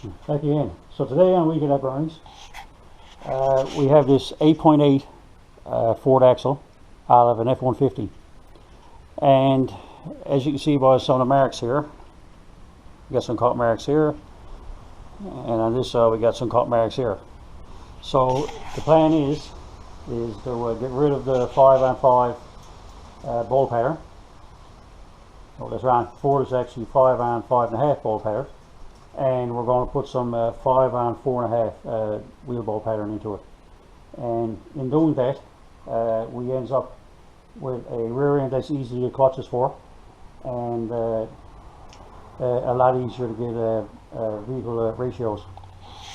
Back again. So today on Weekend at Bernie's, we have this 8.8 Ford axle out of an F-150, and as you can see by some of the marks here, we got some cut marks here, and on this side we got some cut marks here. So the plan is to get rid of the 5 and 5 bolt pattern. Well, that's right. Ford is actually 5 and 5.5 bolt pattern, and we're going to put some 5 and 4.5 wheel bolt pattern into it. And in doing that, we ends up with a rear end that's easy to get clutches for, and a lot easier to get vehicle ratios.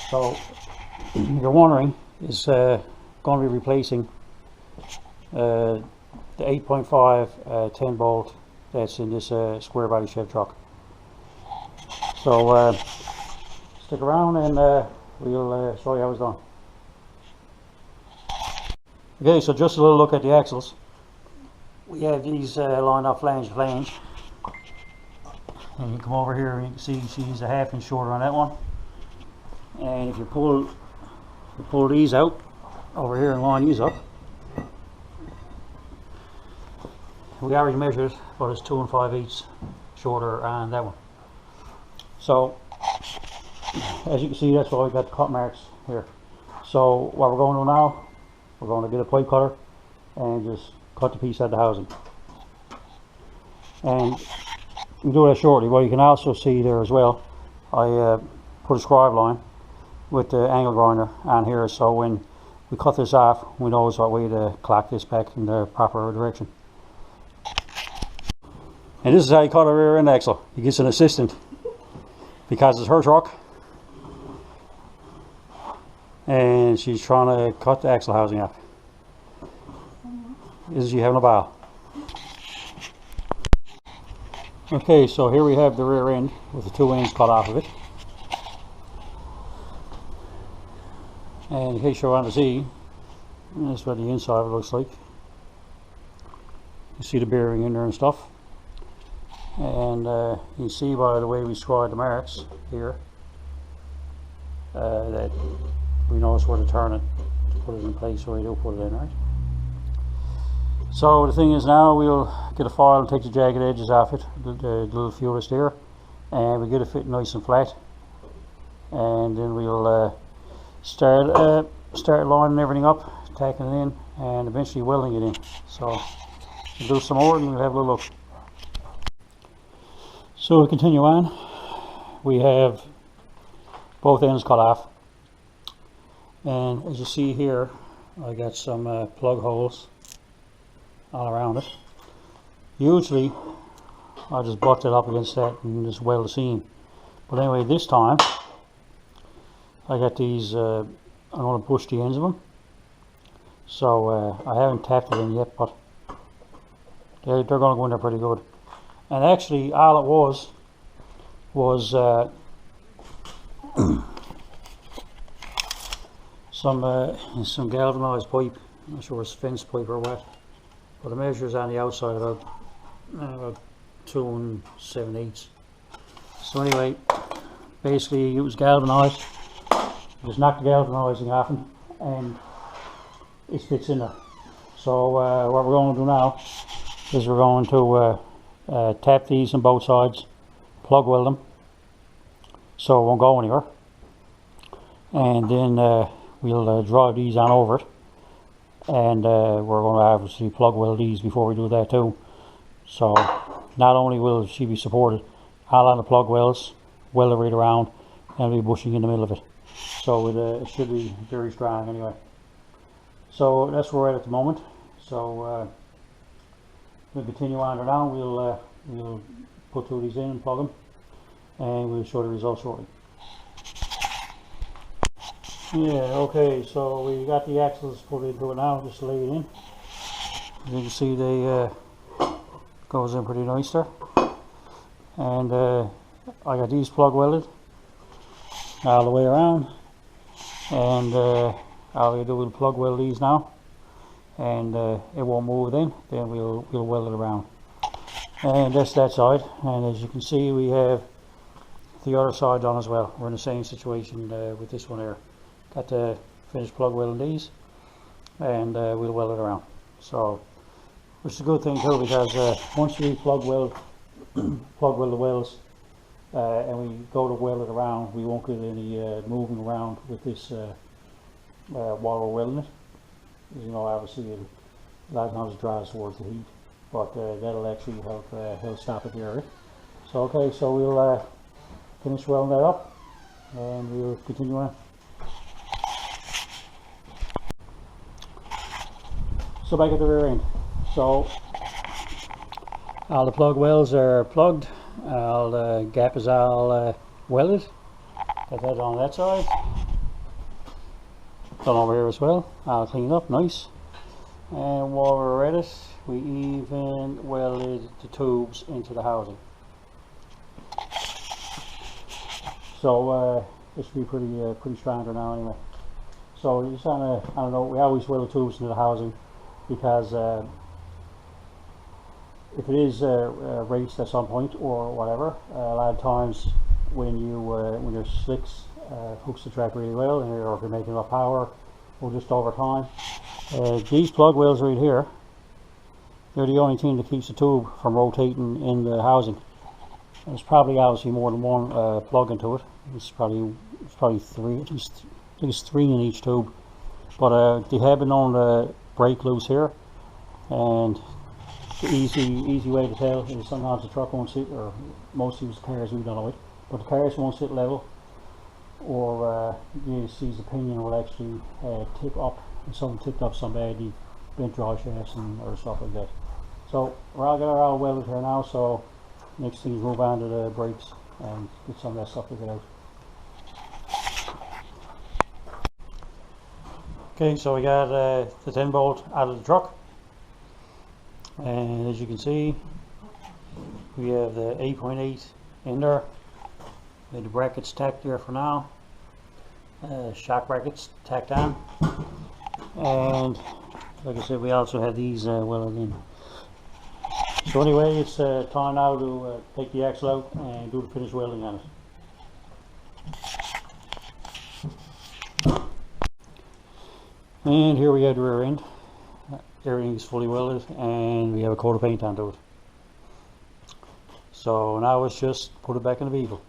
So you're wondering, is going to be replacing the 8.5 10 bolt that's in this square body Chev truck. So stick around and we'll show you how it's done. Okay, so just a little look at the axles. We have these lined up flange to flange, and you come over here and you can see she's a ½ inch shorter on that one. And if you pull these out over here and line these up, we already measured, but it's 2 5/8 shorter on that one. So as you can see, that's why we got the cut marks here. So what we're going to do now, we're going to get a pipe cutter and just cut the piece out of the housing. And we do that shortly. Well, you can also see there as well, I put a scribe line with the angle grinder on here, so when we cut this off, we know what way to clock this back in the proper direction. And this is how you cut a rear end axle. He gets an assistant because it's her truck, and she's trying to cut the axle housing off. Is she having a ball? Okay, so here we have the rear end with the 2 ends cut off of it. And in case you want to see, that's what the inside of it looks like. You see the bearing in there and stuff. And you can see by the way we scribed the marks here that we know it's where to turn it to put it in place, so we do put it in, right? So the thing is, now we'll get a file and take the jagged edges off it, the little fewest there, and we get it fit nice and flat, and then we'll start lining everything up, tacking it in, and eventually welding it in. So we'll do some more and we'll have a little look. So to continue on, we have both ends cut off, and as you see here, I got some plug holes all around it. Usually I just butt it up against that and just weld the seam, but anyway, this time I got these, I'm going to push the ends of them, so I haven't tapped it in yet, but they're going to go in there pretty good. And actually all it was some galvanized pipe. I'm not sure it's fence pipe or what, but the measure is on the outside about 2 7/8. So anyway, basically it was galvanized. Just knock the galvanizing off and it fits in there. So what we're going to do now is we're going to tap these on both sides, plug weld them so it won't go anywhere, and then we'll draw these on over it, and we're going to obviously plug weld these before we do that too. So not only will she be supported, all on the plug welds, weld it right around, and we'll be bushing in the middle of it. So it should be very strong anyway. So that's where we're at the moment. So we'll continue on to now. We'll put 2 of these in and plug them, and we'll show the results shortly. Yeah, okay, so we got the axles put into it now, just to lay it in. As you can see, they goes in pretty nice there. And I got these plug welded all the way around, and all we do is plug weld these now, and it won't move then we'll weld it around. And that's that side, and as you can see, we have the other side done as well. We're in the same situation with this one here. Got to finish plug welding these, and we'll weld it around. So, which is a good thing too, because once you plug weld the welds and we go to weld it around, we won't get any moving around with this while we're welding it. You know, obviously a lot of times it dries towards the heat, but that'll actually help stop it there. So okay, so we'll finish welding that up and we'll continue on. So back at the rear end. So all the plug welds are plugged, all the gap is all welded. Got that on that side. Done over here as well. I'll clean it up nice. And while we're at it, we even welded the tubes into the housing. So this should be pretty stronger now anyway. So just on a, I don't know, we always weld the tubes into the housing because if it is raced at some point or whatever, a lot of times when you when your slicks hooks the track really well, or if you're making enough power, or just over time, these plug welds right here, they're the only thing that keeps the tube from rotating in the housing. There's probably obviously more than one plug into it. It's probably three, at least three in each tube. But they have been known to break loose here, and the easy way to tell is sometimes the truck won't sit, or most of the cars we don't know it, but the cars won't sit level, or you see the pinion will actually tip up, and something tipped up some badly, bent drive shafts or stuff like that. So we're all got our all welded here now, so next thing is move on to the brakes and get some of that stuff to get out. Okay, so we got the 10 bolt out of the truck, and as you can see we have the 8.8 in there with the brackets tacked there for now, shock brackets tacked on, and like I said, we also have these welded in. So anyway, it's time now to take the axle out and do the finish welding on it. And here we have the rear end. Everything is fully welded and we have a coat of paint onto it. So now it's just put it back in the vehicle.